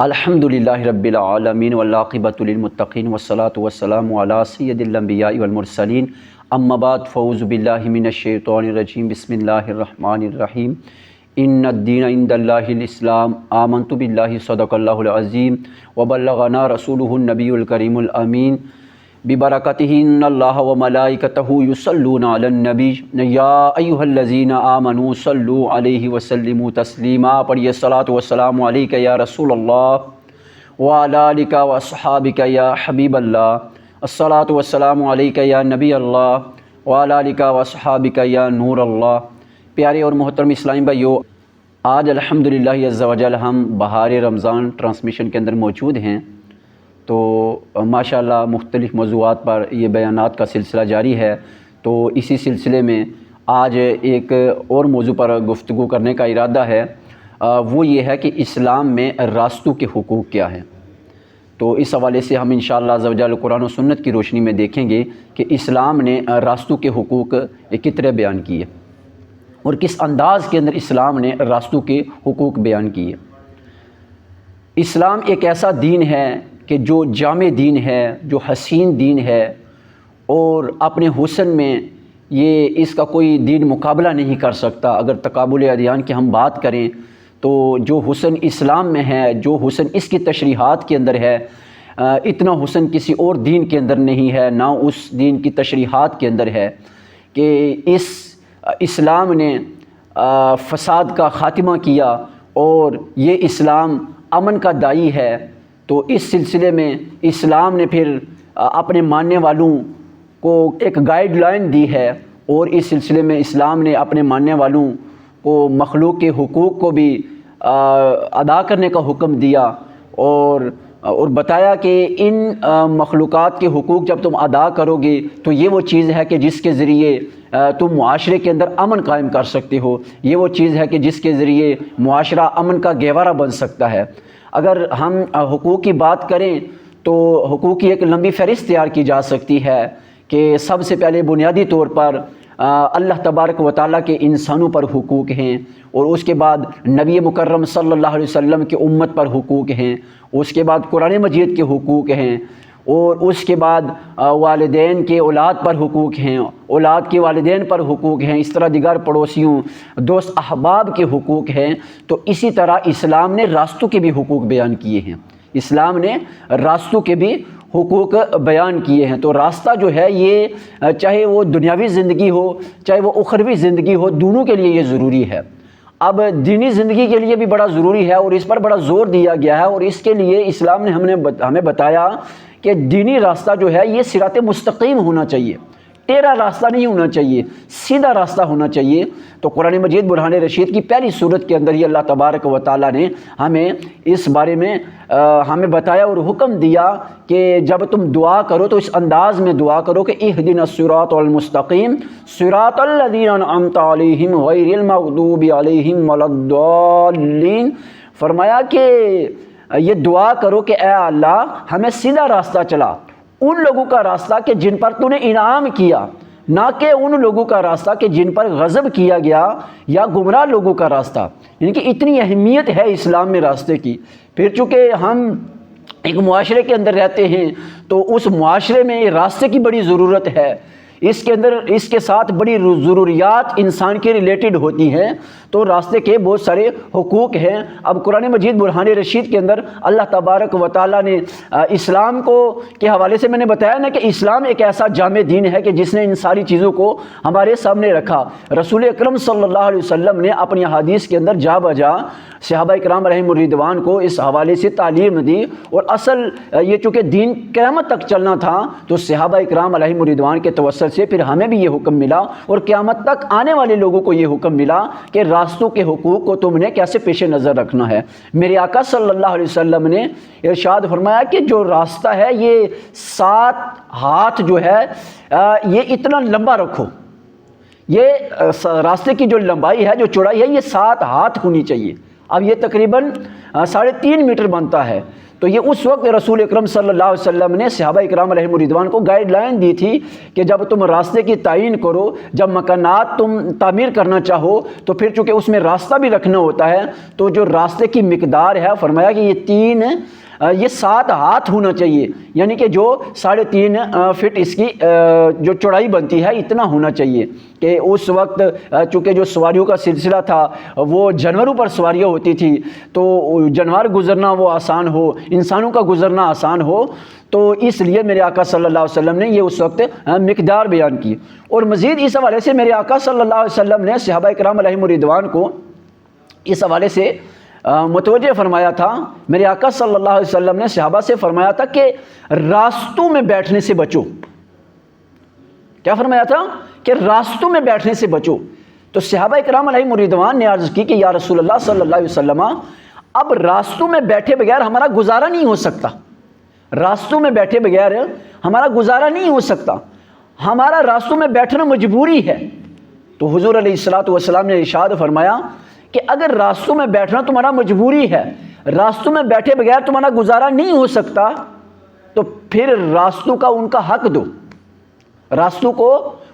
الحمدللہ رب العالمین والعاقبۃ للمتقین والصلاۃ والسلام علی سید الانبیاء والمرسلین اما بعد فاعوذ باللہ من الشیطان الرجیم بسم اللہ الرحمن الرحیم ان الدین عند اللہ الاسلام آمنت باللہ صدق اللہ العظیم وبلغنا رسولہ النبی الکریم الامین ببرکتہ ان اللہ وملائکتہ یصلون علی النبی یا ایھا الذین آمنوا صلوا علیہ وسلموا تسلیما۔ پڑھیے الصلاۃ والسلام علیک یا رسول اللہ وعلی آلک واصحابک یا حبیب اللہ، الصلاۃ والسلام علیک یا نبی اللہ وعلی آلک واصحابک یا نور اللہ۔ پیارے اور محترم اسلامی بھائیو، آج الحمدللہ عز وجل ہم بہار رمضان ٹرانسمیشن کے اندر موجود ہیں، تو ماشاءاللہ مختلف موضوعات پر یہ بیانات کا سلسلہ جاری ہے۔ تو اسی سلسلے میں آج ایک اور موضوع پر گفتگو کرنے کا ارادہ ہے، وہ یہ ہے کہ اسلام میں راستوں کے حقوق کیا ہیں۔ تو اس حوالے سے ہم انشاءاللہ عز وجل قرآن و سنت کی روشنی میں دیکھیں گے کہ اسلام نے راستوں کے حقوق کس طرح بیان کیے اور کس انداز کے اندر اسلام نے راستوں کے حقوق بیان کیے۔ اسلام ایک ایسا دین ہے کہ جو جامع دین ہے، جو حسین دین ہے، اور اپنے حسن میں یہ اس کا کوئی دین مقابلہ نہیں کر سکتا۔ اگر تقابل ادیان کی ہم بات کریں تو جو حسن اسلام میں ہے، جو حسن اس کی تشریحات کے اندر ہے، اتنا حسن کسی اور دین کے اندر نہیں ہے، نہ اس دین کی تشریحات کے اندر ہے کہ اس اسلام نے فساد کا خاتمہ کیا اور یہ اسلام امن کا داعی ہے۔ تو اس سلسلے میں اسلام نے پھر اپنے ماننے والوں کو ایک گائیڈ لائن دی ہے، اور اس سلسلے میں اسلام نے اپنے ماننے والوں کو مخلوق کے حقوق کو بھی ادا کرنے کا حکم دیا، اور بتایا کہ ان مخلوقات کے حقوق جب تم ادا کرو گے تو یہ وہ چیز ہے کہ جس کے ذریعے تم معاشرے کے اندر امن قائم کر سکتے ہو، یہ وہ چیز ہے کہ جس کے ذریعے معاشرہ امن کا گہوارہ بن سکتا ہے۔ اگر ہم حقوق کی بات کریں تو حقوق کی ایک لمبی فہرست تیار کی جا سکتی ہے کہ سب سے پہلے بنیادی طور پر اللہ تبارک و تعالیٰ کے انسانوں پر حقوق ہیں، اور اس کے بعد نبی مکرم صلی اللہ علیہ وسلم کی امت پر حقوق ہیں، اس کے بعد قرآن مجید کے حقوق ہیں، اور اس کے بعد والدین کے اولاد پر حقوق ہیں، اولاد کے والدین پر حقوق ہیں، اس طرح دیگر پڑوسیوں، دوست احباب کے حقوق ہیں۔ تو اسی طرح اسلام نے راستوں کے بھی حقوق بیان کیے ہیں، اسلام نے راستوں کے بھی حقوق بیان کیے ہیں۔ تو راستہ جو ہے یہ چاہے وہ دنیاوی زندگی ہو چاہے وہ اخروی زندگی ہو، دونوں کے لیے یہ ضروری ہے۔ اب دینی زندگی کے لیے بھی بڑا ضروری ہے اور اس پر بڑا زور دیا گیا ہے، اور اس کے لیے اسلام نے ہمیں بتایا کہ دینی راستہ جو ہے یہ صراط مستقیم ہونا چاہیے، ٹیڑھا راستہ نہیں ہونا چاہیے، سیدھا راستہ ہونا چاہیے۔ تو قرآن مجید برہان رشید کی پہلی سورت کے اندر ہی اللہ تبارک و تعالیٰ نے ہمیں اس بارے میں ہمیں بتایا اور حکم دیا کہ جب تم دعا کرو تو اس انداز میں دعا کرو کہ اہدنا الصراط المستقیم صراط الذین انعمت علیہم غیر المغضوب علیہم ولا الضالین۔ فرمایا کہ یہ دعا کرو کہ اے اللہ ہمیں سیدھا راستہ چلا، ان لوگوں کا راستہ کہ جن پر تو نے انعام کیا، نہ کہ ان لوگوں کا راستہ کہ جن پر غضب کیا گیا یا گمراہ لوگوں کا راستہ۔ یعنی کہ اتنی اہمیت ہے اسلام میں راستے کی۔ پھر چونکہ ہم ایک معاشرے کے اندر رہتے ہیں تو اس معاشرے میں راستے کی بڑی ضرورت ہے، اس کے ساتھ بڑی ضروریات انسان کے ریلیٹڈ ہوتی ہیں، تو راستے کے بہت سارے حقوق ہیں۔ اب قرآن مجید برہان رشید کے اندر اللہ تبارک و تعالیٰ نے اسلام کے حوالے سے میں نے بتایا نا کہ اسلام ایک ایسا جامع دین ہے کہ جس نے ان ساری چیزوں کو ہمارے سامنے رکھا۔ رسول اکرم صلی اللہ علیہ وسلم نے اپنی حدیث کے اندر جا بجا صحابہ اکرام علیہم الرضوان کو اس حوالے سے تعلیم دی، اور اصل یہ چونکہ دین قیامت تک چلنا تھا تو صحابہ اکرام علیہم الرضوان کے توسل سے پھر ہمیں بھی یہ حکم ملا، اور قیامت تک آنے والے لوگوں کو یہ حکم ملا کہ راستوں کے حقوق کو تم نے کیسے پیش نظر رکھنا ہے۔ میرے آقا صلی اللہ علیہ وسلم نے ارشاد فرمایا کہ جو راستہ ہے یہ 7 ہاتھ جو ہے یہ اتنا لمبا رکھو، یہ راستے کی جو لمبائی ہے، جو چوڑائی ہے، یہ 7 ہاتھ ہونی چاہیے۔ اب یہ تقریباً 3.5 میٹر بنتا ہے، تو یہ اس وقت رسول اکرم صلی اللہ علیہ وسلم نے صحابہ اکرام علیہم الرضوان کو گائیڈ لائن دی تھی کہ جب تم راستے کی تعین کرو، جب مکانات تم تعمیر کرنا چاہو تو پھر چونکہ اس میں راستہ بھی رکھنا ہوتا ہے، تو جو راستے کی مقدار ہے فرمایا کہ یہ 7 ہاتھ ہونا چاہیے، یعنی کہ جو 3.5 فٹ اس کی جو چوڑائی بنتی ہے اتنا ہونا چاہیے کہ اس وقت چونکہ جو سواریوں کا سلسلہ تھا وہ جانوروں پر سواریاں ہوتی تھی، تو جانور گزرنا وہ آسان ہو، انسانوں کا گزرنا آسان ہو، تو اس لیے میرے آقا صلی اللہ علیہ وسلم نے یہ اس وقت مقدار بیان کی۔ اور مزید اس حوالے سے میرے آقا صلی اللہ علیہ وسلم نے صحابہ اکرام علیہم الرضوان کو اس حوالے سے متوجہ فرمایا تھا۔ میرے آقا صلی اللہ علیہ وسلم نے صحابہ سے فرمایا تھا کہ راستوں میں بیٹھنے سے بچو۔ کیا فرمایا تھا؟ کہ راستوں میں بیٹھنے سے بچو۔ تو صحابہ اکرام علیہم الرضوان نے عرض کی کہ یا رسول اللہ صلی اللہ علیہ وسلم، اب راستوں میں بیٹھے بغیر ہمارا گزارا نہیں ہو سکتا، راستوں میں بیٹھے بغیر ہمارا گزارا نہیں ہو سکتا، ہمارا راستوں میں بیٹھنا مجبوری ہے۔ تو حضور علیہ الصلوۃ والسلام نے ارشاد فرمایا کہ اگر راستوں میں بیٹھنا تمہارا مجبوری ہے، راستوں میں بیٹھے بغیر تمہارا گزارا نہیں ہو سکتا، تو پھر راستوں کا ان کا حق دو، راستوں کو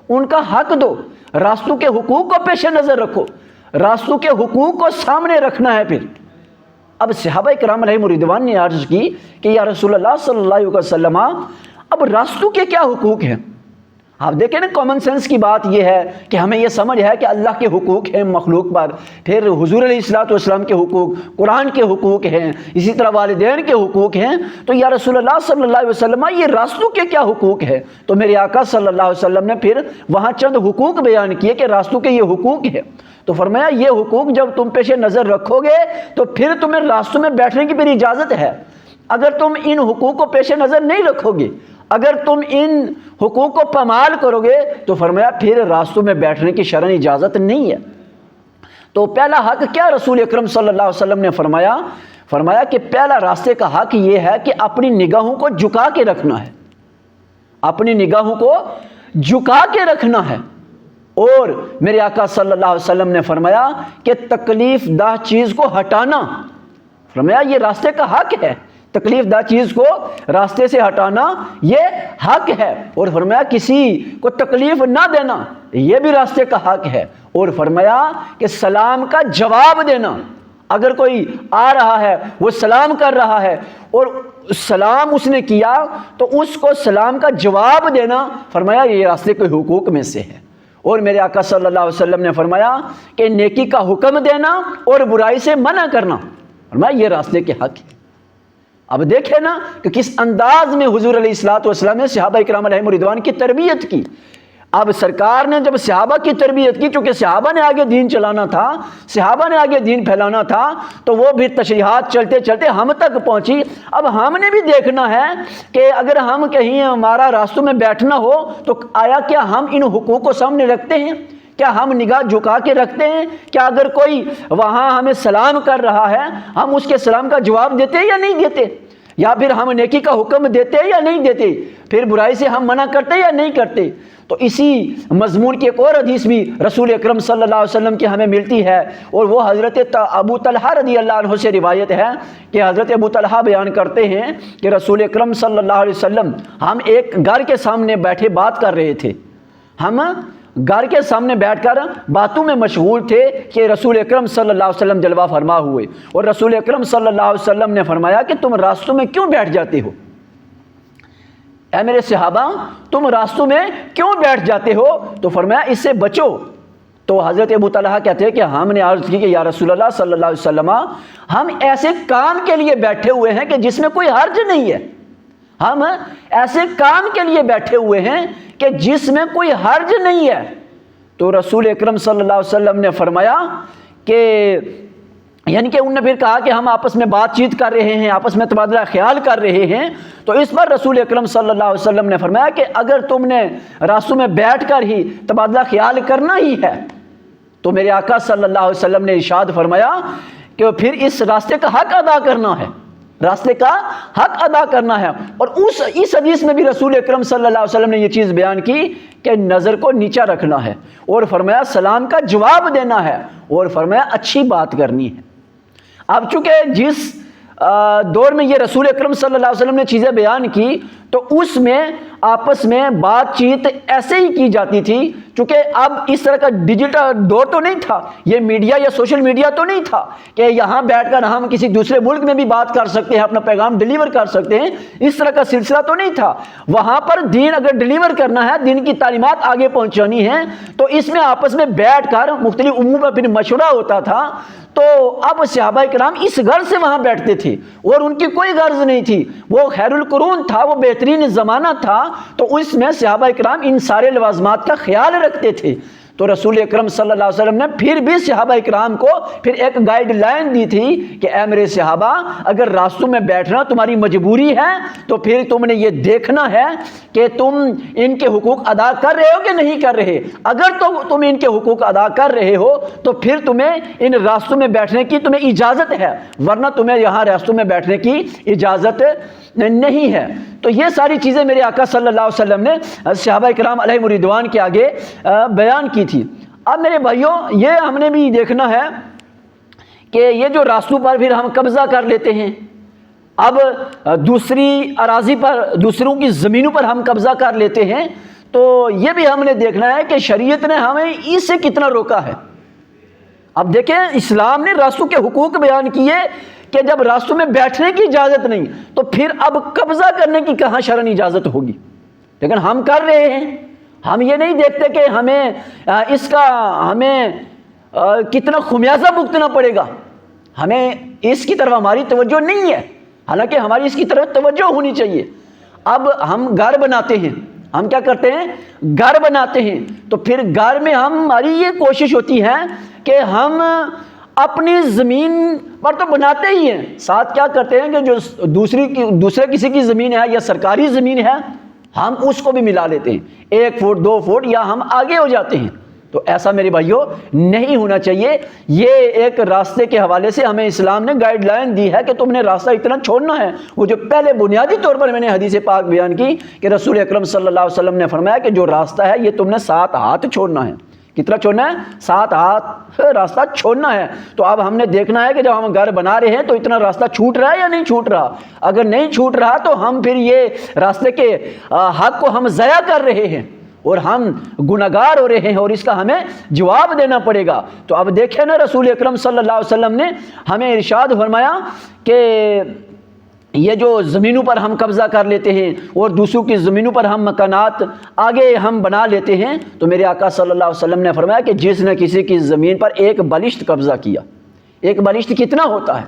ان کا حق دو، راستوں کے حقوق کو پیش نظر رکھو، راستوں کے حقوق کو سامنے رکھنا ہے۔ پھر اب صحابہ کرام علیہم الرضوان نے عرض کی کہ یا رسول اللہ صلی اللہ علیہ وسلم، اب راستوں کے کیا حقوق ہیں؟ آپ دیکھیں نا، کامن سینس کی بات یہ ہے کہ ہمیں یہ سمجھ ہے کہ اللہ کے حقوق ہیں مخلوق پر، پھر حضور علیہ الصلوۃ والسلام کے حقوق، قرآن کے حقوق ہیں، اسی طرح والدین کے حقوق ہیں، تو یا رسول اللہ صلی اللہ علیہ وسلم یہ راستوں کے کیا حقوق ہیں؟ تو میرے آقا صلی اللہ علیہ وسلم نے پھر وہاں چند حقوق بیان کیے کہ راستوں کے یہ حقوق ہیں۔ تو فرمایا یہ حقوق جب تم پیش نظر رکھو گے تو پھر تمہیں راستوں میں بیٹھنے کی پھر اجازت ہے۔ اگر تم ان حقوق کو پیش نظر نہیں رکھو گے، اگر تم ان حقوق کو پامال کرو گے، تو فرمایا پھر راستوں میں بیٹھنے کی شرعی اجازت نہیں ہے۔ تو پہلا حق کیا رسول اکرم صلی اللہ علیہ وسلم نے فرمایا کہ پہلا راستے کا حق یہ ہے کہ اپنی نگاہوں کو جھکا کے رکھنا ہے، اپنی نگاہوں کو جھکا کے رکھنا ہے۔ اور میرے آقا صلی اللہ علیہ وسلم نے فرمایا کہ تکلیف دہ چیز کو ہٹانا، فرمایا یہ راستے کا حق ہے، تکلیف دہ چیز کو راستے سے ہٹانا یہ حق ہے۔ اور فرمایا کسی کو تکلیف نہ دینا، یہ بھی راستے کا حق ہے۔ اور فرمایا کہ سلام کا جواب دینا، اگر کوئی آ رہا ہے وہ سلام کر رہا ہے اور سلام اس نے کیا تو اس کو سلام کا جواب دینا، فرمایا یہ راستے کے حقوق میں سے ہے۔ اور میرے آقا صلی اللہ علیہ وسلم نے فرمایا کہ نیکی کا حکم دینا اور برائی سے منع کرنا، فرمایا یہ راستے کے حق ہے۔ اب دیکھیں نا کہ کس انداز میں حضور علیہ الصلوۃ والسلام نے صحابہ کرام علیہم الرضوان کی تربیت کی۔ اب سرکار نے جب صحابہ کی تربیت کی، چونکہ صحابہ نے آگے دین چلانا تھا، صحابہ نے آگے دین پھیلانا تھا، تو وہ بھی تشریحات چلتے چلتے ہم تک پہنچی۔ اب ہم نے بھی دیکھنا ہے کہ اگر ہم کہیں ہمارا راستوں میں بیٹھنا ہو تو آیا کیا ہم ان حقوق کو سامنے رکھتے ہیں؟ کیا ہم نگاہ جھکا کے رکھتے ہیں؟ کیا اگر کوئی وہاں ہمیں سلام کر رہا ہے ہم اس کے سلام کا جواب دیتے یا نہیں دیتے؟ یا پھر ہم نیکی کا حکم دیتے یا نہیں دیتے؟ پھر برائی سے ہم منع کرتے یا نہیں کرتے؟ تو اسی مضمون کی ایک اور حدیث بھی رسول اکرم صلی اللہ علیہ وسلم کی ہمیں ملتی ہے، اور وہ حضرت ابو طلحہ رضی اللہ عنہ سے روایت ہے کہ حضرت ابو طلحہ بیان کرتے ہیں کہ رسول اکرم صلی اللہ علیہ وسلم، ہم ایک گھر کے سامنے بیٹھے بات کر رہے تھے، ہم گھر کے سامنے بیٹھ کر باتوں میں مشغول تھے کہ رسول اکرم صلی اللہ علیہ وسلم جلوہ فرما ہوئے، اور رسول اکرم صلی اللہ علیہ وسلم نے فرمایا کہ تم راستوں میں کیوں بیٹھ جاتے ہو؟ اے میرے صحابہ، تم راستوں میں کیوں بیٹھ جاتے ہو؟ تو فرمایا اس سے بچو۔ تو حضرت ابو طلحہ کہتے ہیں کہ ہم نے عرض کی کہ یا رسول اللہ صلی اللہ علیہ وسلم، ہم ایسے کام کے لیے بیٹھے ہوئے ہیں کہ جس میں کوئی حرج نہیں ہے، ہم ایسے کام کے لیے بیٹھے ہوئے ہیں کہ جس میں کوئی حرج نہیں ہے۔ تو رسول اکرم صلی اللہ علیہ وسلم نے فرمایا کہ یعنی کہ انہوں نے پھر کہا کہ ہم آپس میں بات چیت کر رہے ہیں، آپس میں تبادلہ خیال کر رہے ہیں، تو اس پر رسول اکرم صلی اللہ علیہ وسلم نے فرمایا کہ اگر تم نے راستوں میں بیٹھ کر ہی تبادلہ خیال کرنا ہی ہے تو میرے آقا صلی اللہ علیہ وسلم نے ارشاد فرمایا کہ پھر اس راستے کا حق ادا کرنا ہے، راستے کا حق ادا کرنا ہے۔ اور اس حدیث میں بھی رسول اکرم صلی اللہ علیہ وسلم نے یہ چیز بیان کی کہ نظر کو نیچا رکھنا ہے، اور فرمایا سلام کا جواب دینا ہے، اور فرمایا اچھی بات کرنی ہے۔ اب چونکہ جس دور میں یہ رسول اکرم صلی اللہ علیہ وسلم نے چیزیں بیان کی تو اس میں آپس میں بات چیت ایسے ہی کی جاتی تھی، چونکہ اب اس طرح کا ڈیجیٹل دور تو نہیں تھا، یہ میڈیا یا سوشل میڈیا تو نہیں تھا کہ یہاں بیٹھ کر ہم کسی دوسرے ملک میں بھی بات کر سکتے ہیں، اپنا پیغام ڈیلیور کر سکتے ہیں، اس طرح کا سلسلہ تو نہیں تھا۔ وہاں پر دین اگر ڈیلیور کرنا ہے، دین کی تعلیمات آگے پہنچانی ہے تو اس میں آپس میں بیٹھ کر مختلف امور پر پھر مشورہ ہوتا تھا۔ تو اب صحابہ کرام اس غرض سے وہاں بیٹھتے تھے اور ان کی کوئی غرض نہیں تھی، وہ خیر القرون تھا، وہ بہترین زمانہ تھا، تو اس میں صحابہ کرام ان سارے لوازمات کا خیال رکھتے تھے۔ تو رسول اکرم صلی اللہ علیہ وسلم نے پھر بھی صحابہ اکرام کو پھر ایک گائیڈ لائن دی تھی کہ اے میرے صحابہ، اگر راستوں میں بیٹھنا تمہاری مجبوری ہے تو پھر تم نے یہ دیکھنا ہے کہ تم ان کے حقوق ادا کر رہے ہو کہ نہیں کر رہے۔ اگر تو تم ان کے حقوق ادا کر رہے ہو تو پھر تمہیں ان راستوں میں بیٹھنے کی تمہیں اجازت ہے، ورنہ تمہیں یہاں راستوں میں بیٹھنے کی اجازت نہیں ہے۔ تو یہ ساری چیزیں میرے آقا صلی اللہ علیہ وسلم نے صحابہ کرام علیہ رضوان کے آگے بیان کی تھی۔ اب میرے بھائیوں، یہ ہم نے بھی دیکھنا ہے کہ یہ جو راستوں پر پھر ہم قبضہ کر لیتے ہیں، اب دوسری اراضی پر، دوسروں کی زمینوں پر ہم قبضہ کر لیتے ہیں، تو یہ بھی ہم نے دیکھنا ہے کہ شریعت نے ہمیں اس سے کتنا روکا ہے۔ اب دیکھیں، اسلام نے راستوں کے حقوق بیان کیے کہ جب راستوں میں بیٹھنے کی اجازت نہیں تو پھر اب قبضہ کرنے کی کہاں شرعن اجازت ہوگی؟ لیکن ہم کر رہے ہیں، ہم یہ نہیں دیکھتے کہ ہمیں اس کا کتنا خمیازہ بھگتنا پڑے گا، ہمیں اس کی طرف ہماری توجہ نہیں ہے، حالانکہ ہماری اس کی طرف توجہ ہونی چاہیے۔ اب ہم گھر بناتے ہیں، ہم کیا کرتے ہیں؟ گھر بناتے ہیں، تو پھر گھر میں ہماری یہ کوشش ہوتی ہے کہ ہم اپنی زمین پر تو بناتے ہی ہیں، ساتھ کیا کرتے ہیں کہ جو دوسرے کسی کی زمین ہے یا سرکاری زمین ہے، ہم اس کو بھی ملا لیتے ہیں، 1 فٹ 2 فٹ، یا ہم آگے ہو جاتے ہیں۔ تو ایسا میرے بھائیوں نہیں ہونا چاہیے۔ یہ ایک راستے کے حوالے سے ہمیں اسلام نے گائیڈ لائن دی ہے کہ تم نے راستہ اتنا چھوڑنا ہے۔ وہ جو پہلے بنیادی طور پر میں نے حدیث پاک بیان کی کہ رسول اکرم صلی اللہ علیہ وسلم نے فرمایا کہ جو راستہ ہے یہ تم نے 7 ہاتھ چھوڑنا ہے۔ کتنا چھوڑنا ہے؟ 7 ہاتھ راستہ چھوڑنا ہے۔ تو اب ہم نے دیکھنا ہے کہ جب ہم گھر بنا رہے ہیں تو اتنا راستہ چھوٹ رہا ہے یا نہیں چھوٹ رہا۔ اگر نہیں چھوٹ رہا تو ہم پھر یہ راستے کے حق کو ہم ضائع کر رہے ہیں اور ہم گناہگار ہو رہے ہیں، اور اس کا ہمیں جواب دینا پڑے گا۔ تو اب دیکھیں نا، رسول اکرم صلی اللہ علیہ وسلم نے ہمیں ارشاد فرمایا کہ یہ جو زمینوں پر ہم قبضہ کر لیتے ہیں اور دوسروں کی زمینوں پر ہم مکانات آگے ہم بنا لیتے ہیں، تو میرے آقا صلی اللہ علیہ وسلم نے فرمایا کہ جس نے کسی کی زمین پر 1 بلشت قبضہ کیا، 1 بلشت کتنا ہوتا ہے؟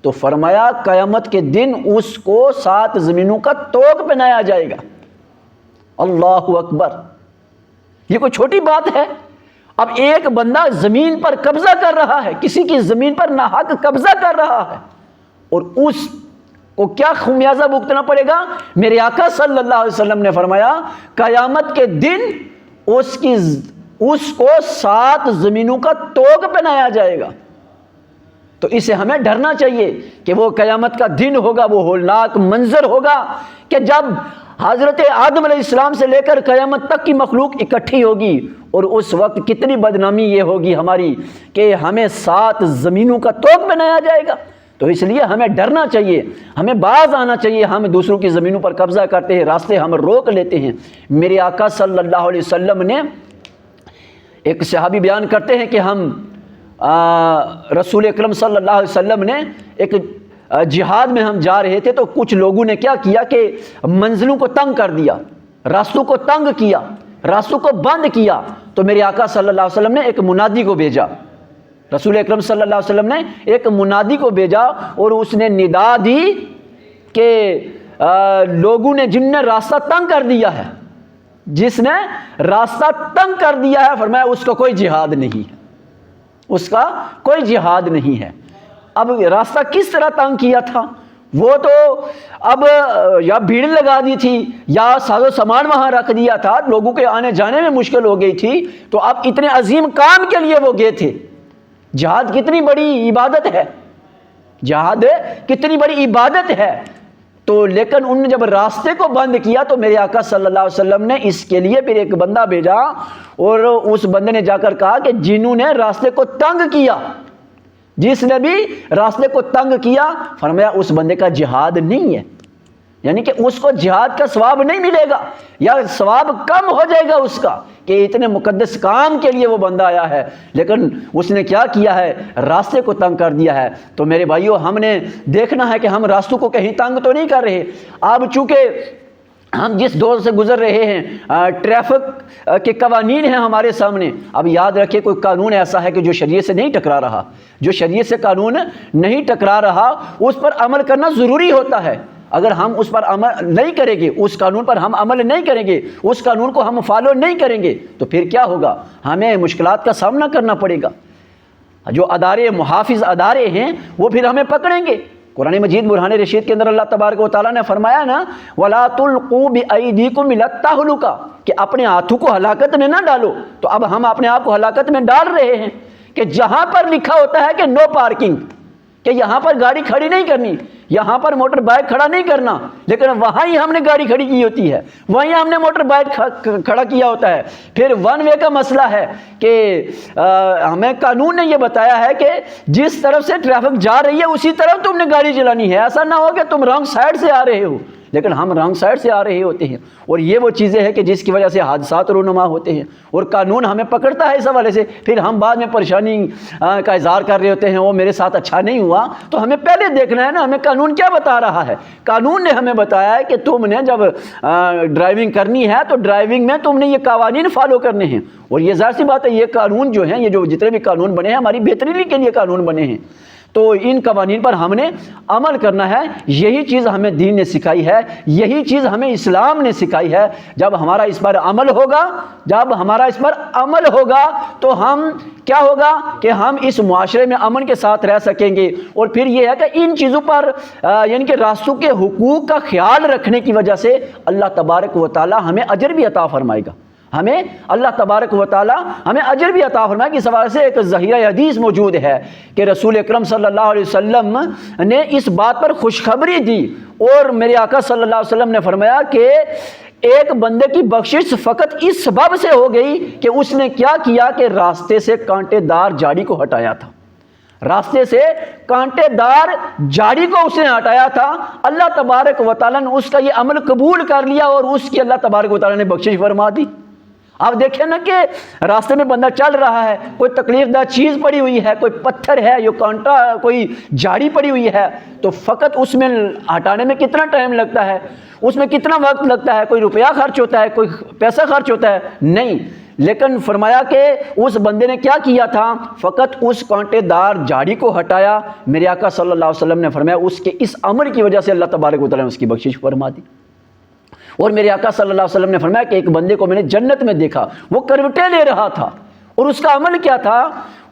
تو فرمایا قیامت کے دن اس کو 7 زمینوں کا طوق پہنایا جائے گا۔ اللہ اکبر! یہ کوئی چھوٹی بات ہے؟ اب ایک بندہ زمین پر قبضہ کر رہا ہے، کسی کی زمین پر ناحق قبضہ کر رہا ہے، اور اس کو کیا خمیازہ بھگتنا پڑے گا؟ میرے آقا صلی اللہ علیہ وسلم نے فرمایا قیامت کے دن اس کو 7 زمینوں کا طوق پہنایا جائے گا۔ تو اسے ہمیں ڈرنا چاہیے کہ وہ قیامت کا دن ہوگا، وہ ہولناک منظر ہوگا کہ جب حضرت آدم علیہ السلام سے لے کر قیامت تک کی مخلوق اکٹھی ہوگی، اور اس وقت کتنی بدنامی یہ ہوگی ہماری کہ ہمیں 7 زمینوں کا طوق بنایا جائے گا۔ تو اس لیے ہمیں ڈرنا چاہیے، ہمیں باز آنا چاہیے۔ ہم دوسروں کی زمینوں پر قبضہ کرتے ہیں، راستے ہم روک لیتے ہیں۔ میرے آقا صلی اللہ علیہ وسلم نے، ایک صحابی بیان کرتے ہیں کہ ہم رسول اکرم صلی اللہ علیہ وسلم نے ایک جہاد میں ہم جا رہے تھے، تو کچھ لوگوں نے کیا کیا کہ منزلوں کو تنگ کر دیا، راستوں کو تنگ کیا، راستوں کو بند کیا۔ تو میرے آقا صلی اللہ علیہ وسلم نے ایک منادی کو بھیجا، رسول اکرم صلی اللہ علیہ وسلم نے ایک منادی کو بھیجا، اور اس نے ندا دی کہ لوگوں نے جن نے راستہ تنگ کر دیا ہے، جس نے راستہ تنگ کر دیا ہے، فرمایا اس کا کوئی جہاد نہیں ہے، اس کا کوئی جہاد نہیں ہے۔ اب راستہ کس طرح تنگ کیا تھا؟ وہ تو اب یا بھیڑ لگا دی تھی یا ساز و سامان وہاں رکھ دیا تھا، لوگوں کے آنے جانے میں مشکل ہو گئی تھی۔ تو اب اتنے عظیم کام کے لیے وہ گئے تھے۔ جہاد کتنی بڑی عبادت ہے، جہاد کتنی بڑی عبادت ہے، تو لیکن انہوں نے جب راستے کو بند کیا تو میرے آقا صلی اللہ علیہ وسلم نے اس کے لیے پھر ایک بندہ بھیجا، اور اس بندے نے جا کر کہا کہ جنہوں نے راستے کو تنگ کیا، جس نے بھی راستے کو تنگ کیا فرمایا اس بندے کا جہاد نہیں ہے، یعنی کہ اس کو جہاد کا ثواب نہیں ملے گا، یا ثواب کم ہو جائے گا اس کا کہ اتنے مقدس کام کے لیے وہ بندہ آیا ہے لیکن اس نے کیا کیا ہے، راستے کو تنگ کر دیا ہے۔ تو میرے بھائیو، ہم نے دیکھنا ہے کہ ہم راستوں کو کہیں تنگ تو نہیں کر رہے۔ اب چونکہ ہم جس دور سے گزر رہے ہیں، ٹریفک کے قوانین ہیں ہمارے سامنے، اب یاد رکھیں کوئی قانون ایسا ہے کہ جو شریعت سے نہیں ٹکرا رہا، جو شریعت سے قانون نہیں ٹکرا رہا، اس پر عمل کرنا ضروری ہوتا ہے۔ اگر ہم اس پر عمل نہیں کریں گے، اس قانون پر ہم عمل نہیں کریں گے، اس قانون کو ہم فالو نہیں کریں گے، تو پھر کیا ہوگا؟ ہمیں مشکلات کا سامنا کرنا پڑے گا۔ جو ادارے، محافظ ادارے ہیں، وہ پھر ہمیں پکڑیں گے۔ قرآن مجید برہان رشید کے اندر اللہ تبارک و تعالیٰ نے فرمایا نا، وَلَا تُلْقُوا بِأَيْدِيكُمْ إِلَى التَّهْلُكَةِ، کہ اپنے ہاتھوں کو ہلاکت میں نہ ڈالو۔ تو اب ہم اپنے آپ کو ہلاکت میں ڈال رہے ہیں کہ جہاں پر لکھا ہوتا ہے کہ نو پارکنگ، کہ یہاں پر گاڑی کھڑی نہیں کرنی، یہاں پر موٹر بائک کھڑا نہیں کرنا، لیکن وہاں ہی ہم نے گاڑی کھڑی کی ہوتی ہے، وہیں ہم نے موٹر بائک کھڑا کیا ہوتا ہے۔ پھر ون وے کا مسئلہ ہے کہ ہمیں قانون نے یہ بتایا ہے کہ جس طرف سے ٹریفک جا رہی ہے اسی طرف تم نے گاڑی چلانی ہے، ایسا نہ ہو کہ تم رانگ سائڈ سے آ رہے ہو، لیکن ہم رانگ سائڈ سے آ رہے ہوتے ہیں۔ اور یہ وہ چیزیں ہیں کہ جس کی وجہ سے حادثات رونما ہوتے ہیں، اور قانون ہمیں پکڑتا ہے اس حوالے سے، پھر ہم بعد میں پریشانی کا اظہار کر رہے ہوتے ہیں، وہ میرے ساتھ اچھا نہیں ہوا۔ تو ہمیں پہلے دیکھنا ہے نا ہمیں قانون کیا بتا رہا ہے۔ قانون نے ہمیں بتایا ہے کہ تم نے جب ڈرائیونگ کرنی ہے تو ڈرائیونگ میں تم نے یہ قوانین فالو کرنے ہیں، اور یہ ظاہر سی بات ہے یہ قانون جو ہیں، یہ جو جتنے بھی قانون بنے ہیں ہماری بہتری کے لیے قانون بنے ہیں، تو ان قوانین پر ہم نے عمل کرنا ہے۔ یہی چیز ہمیں دین نے سکھائی ہے، یہی چیز ہمیں اسلام نے سکھائی ہے۔ جب ہمارا اس پر عمل ہوگا، تو ہم کیا ہوگا کہ ہم اس معاشرے میں امن کے ساتھ رہ سکیں گے۔ اور پھر یہ ہے کہ ان چیزوں پر یعنی کہ راستوں کے حقوق کا خیال رکھنے کی وجہ سے اللہ تبارک و تعالی ہمیں اجر بھی عطا فرمائے گا، ہمیں اللہ تبارک و تعالی ہمیں اجر بھی عطا فرمائے گا۔ اس حوالے سے ایک ذخیرہ حدیث موجود ہے کہ رسول اکرم صلی اللہ علیہ وسلم نے اس بات پر خوشخبری دی، اور میرے آقا صلی اللہ علیہ وسلم نے فرمایا کہ ایک بندے کی بخشش فقط اس سبب سے ہو گئی کہ اس نے کیا کیا کہ راستے سے کانٹے دار جھاڑی کو ہٹایا تھا، راستے سے کانٹے دار جھاڑی کو اس نے ہٹایا تھا۔ اللہ تبارک و تعالیٰ نے اس کا یہ عمل قبول کر لیا اور اس کی اللہ تبارک و تعالیٰ نے بخشش فرما دی۔ آپ دیکھیں نا کہ راستے میں بندہ چل رہا ہے، کوئی تکلیف دہ چیز پڑی ہوئی ہے، کوئی پتھر ہے، یہ کانٹا، کوئی جھاڑی پڑی ہوئی ہے، تو فقط اس میں ہٹانے میں کتنا ٹائم لگتا ہے، اس میں کتنا وقت لگتا ہے، کوئی روپیہ خرچ ہوتا ہے، کوئی پیسہ خرچ ہوتا ہے؟ نہیں۔ لیکن فرمایا کہ اس بندے نے کیا کیا تھا، فقط اس کانٹے دار جھاڑی کو ہٹایا۔ میرے آقا صلی اللہ علیہ وسلم نے فرمایا اس کے اس عمل کی وجہ سے اللہ تبارک و تعالیٰ نے اس کی بخشش فرما دی۔ اور میرے آقا صلی اللہ علیہ وسلم نے فرمایا کہ ایک بندے کو میں نے جنت میں دیکھا، وہ کروٹیں لے رہا تھا، اور اس کا عمل کیا تھا؟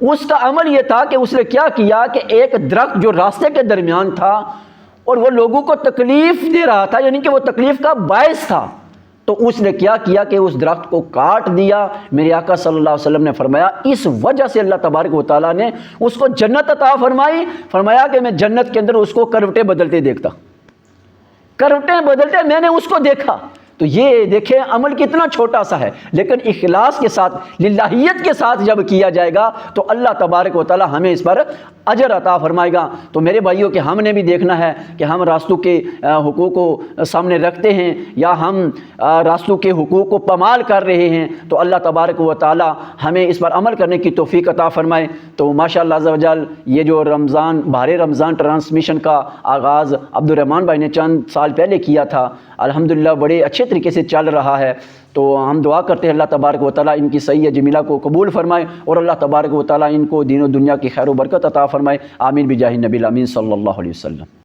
اس کا عمل یہ تھا کہ اس نے کیا کیا کہ ایک درخت جو راستے کے درمیان تھا اور وہ لوگوں کو تکلیف دے رہا تھا، یعنی کہ وہ تکلیف کا باعث تھا، تو اس نے کیا کیا کہ اس درخت کو کاٹ دیا۔ میرے آقا صلی اللہ علیہ وسلم نے فرمایا اس وجہ سے اللہ تبارک و تعالیٰ نے اس کو جنت عطا فرمائی۔ فرمایا کہ میں جنت کے اندر اس کو کروٹیں بدلتے دیکھتا، کروٹیں بدلتے میں نے اس کو دیکھا۔ تو یہ دیکھیں عمل کتنا چھوٹا سا ہے، لیکن اخلاص کے ساتھ، للہیت کے ساتھ جب کیا جائے گا تو اللہ تبارک و تعالی ہمیں اس پر اجر عطا فرمائے گا۔ تو میرے بھائیوں کہ ہم نے بھی دیکھنا ہے کہ ہم راستوں کے حقوق کو سامنے رکھتے ہیں یا ہم راستوں کے حقوق کو پامال کر رہے ہیں، تو اللہ تبارک و تعالی ہمیں اس پر عمل کرنے کی توفیق عطا فرمائے۔ تو ماشاءاللہ عز و جل یہ جو رمضان، ماہ رمضان ٹرانسمیشن کا آغاز عبد الرحمن بھائی نے چند سال پہلے کیا تھا، الحمدللہ بڑے اچھے طریقے سے چل رہا ہے۔ تو ہم دعا کرتے ہیں اللہ تبارک و تعالیٰ ان کی صحیح جمیلہ کو قبول فرمائے، اور اللہ تبارک و تعالیٰ ان کو دین و دنیا کی خیر و برکت عطا فرمائے۔ آمین بجاہ نبی الامین صلی اللہ علیہ وسلم۔